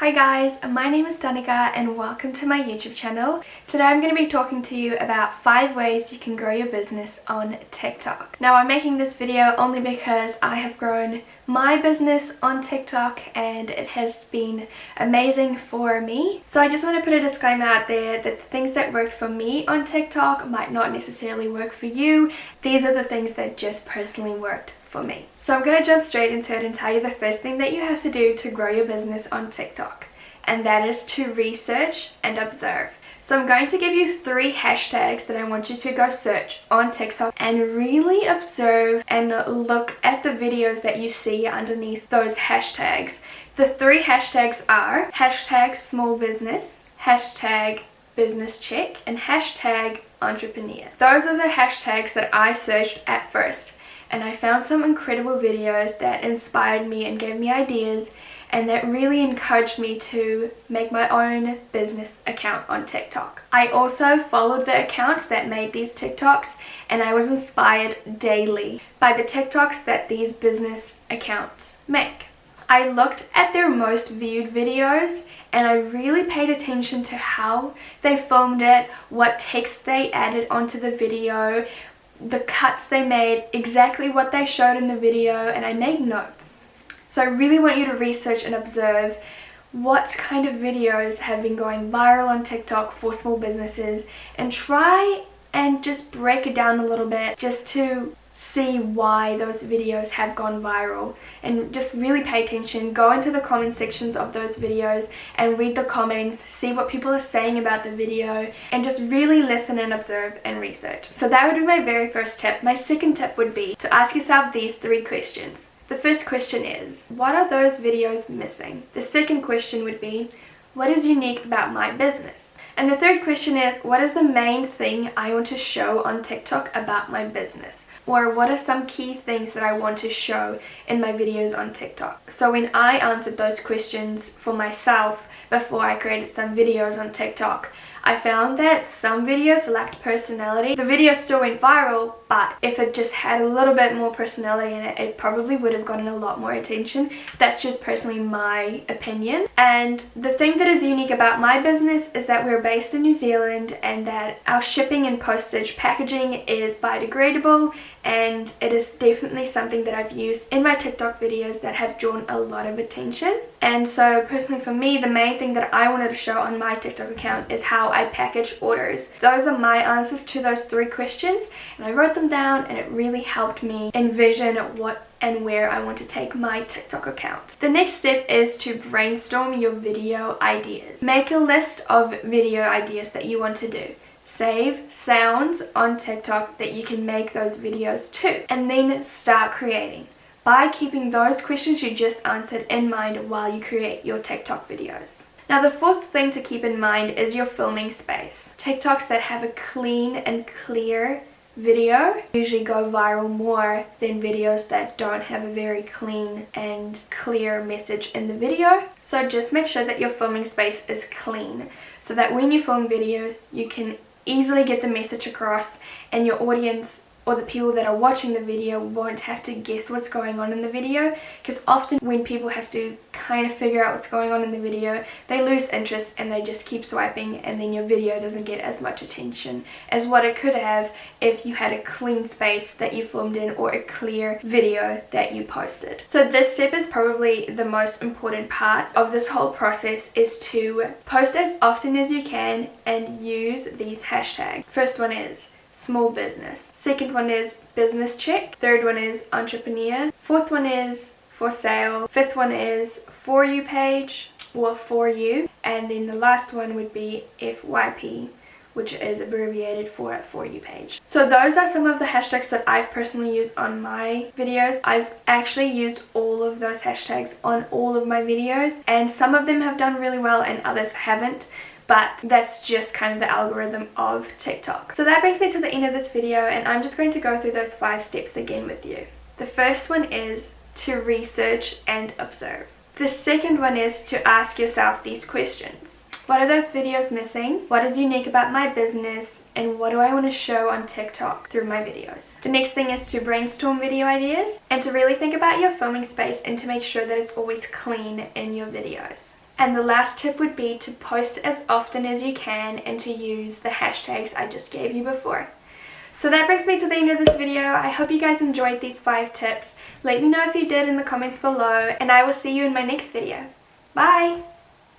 Hi guys, my name is Danica and welcome to my YouTube channel. Today I'm going to be talking to you about 5 ways you can grow your business on TikTok. Now I'm making this video only because I have grown my business on TikTok and it has been amazing for me. So I just want to put a disclaimer out there that the things that worked for me on TikTok might not necessarily work for you. These are the things that just personally worked for me. So I'm going to jump straight into it and tell you the first thing that you have to do to grow your business on TikTok, and that is to research and observe. So I'm going to give you 3 hashtags that I want you to go search on TikTok and really observe and look at the videos that you see underneath those hashtags. The 3 hashtags are hashtag small business, hashtag business check, and hashtag entrepreneur. Those are the hashtags that I searched at first. And I found some incredible videos that inspired me and gave me ideas and that really encouraged me to make my own business account on TikTok. I also followed the accounts that made these TikToks and I was inspired daily by the TikToks that these business accounts make. I looked at their most viewed videos and I really paid attention to how they filmed it, what text they added onto the video, the cuts they made, exactly what they showed in the video, and I made notes. So I really want you to research and observe what kind of videos have been going viral on TikTok for small businesses and try and just break it down a little bit just to see why those videos have gone viral, and just really pay attention. Go into the comment sections of those videos and read the comments, see what people are saying about the video, and just really listen and observe and research. So that would be my very first tip. My second tip would be to ask yourself these 3 questions. The first question is, what are those videos missing? The second question would be, what is unique about my business? And the third question is, what is the main thing I want to show on TikTok about my business? Or what are some key things that I want to show in my videos on TikTok? So when I answered those questions for myself before I created some videos on TikTok, I found that some videos lacked personality. The video still went viral, but if it just had a little bit more personality in it, it probably would have gotten a lot more attention. That's just personally my opinion. And the thing that is unique about my business is that we're based in New Zealand and that our shipping and postage packaging is biodegradable, and it is definitely something that I've used in my TikTok videos that have drawn a lot of attention. And so personally for me, the main thing that I wanted to show on my TikTok account is how I package orders. Those are my answers to those 3 questions, and I wrote them down and it really helped me envision what and where I want to take my TikTok account. The next step is to brainstorm your video ideas. Make a list of video ideas that you want to do. Save sounds on TikTok that you can make those videos to, and then start creating by keeping those questions you just answered in mind while you create your TikTok videos. Now the fourth thing to keep in mind is your filming space. TikToks that have a clean and clear video usually go viral more than videos that don't have a very clean and clear message in the video. So just make sure that your filming space is clean so that when you film videos you can easily get the message across and your audience or the people that are watching the video won't have to guess what's going on in the video, because often when people have to kind of figure out what's going on in the video, they lose interest and they just keep swiping, and then your video doesn't get as much attention as what it could have if you had a clean space that you filmed in or a clear video that you posted. So this step is probably the most important part of this whole process, is to post as often as you can and use these hashtags. First one is small business. Second one is business check. Third one is entrepreneur. Fourth one is for sale. Fifth one is for you page or for you. And then the last one would be FYP, which is abbreviated for you page. So those are some of the hashtags that I've personally used on my videos. I've actually used all of those hashtags on all of my videos, and some of them have done really well and others haven't. But that's just kind of the algorithm of TikTok. So that brings me to the end of this video, and I'm just going to go through those 5 steps again with you. The first one is to research and observe. The second one is to ask yourself these questions. What are those videos missing? What is unique about my business? And what do I want to show on TikTok through my videos? The next thing is to brainstorm video ideas and to really think about your filming space and to make sure that it's always clean in your videos. And the last tip would be to post as often as you can and to use the hashtags I just gave you before. So that brings me to the end of this video. I hope you guys enjoyed these 5 tips. Let me know if you did in the comments below, and I will see you in my next video. Bye!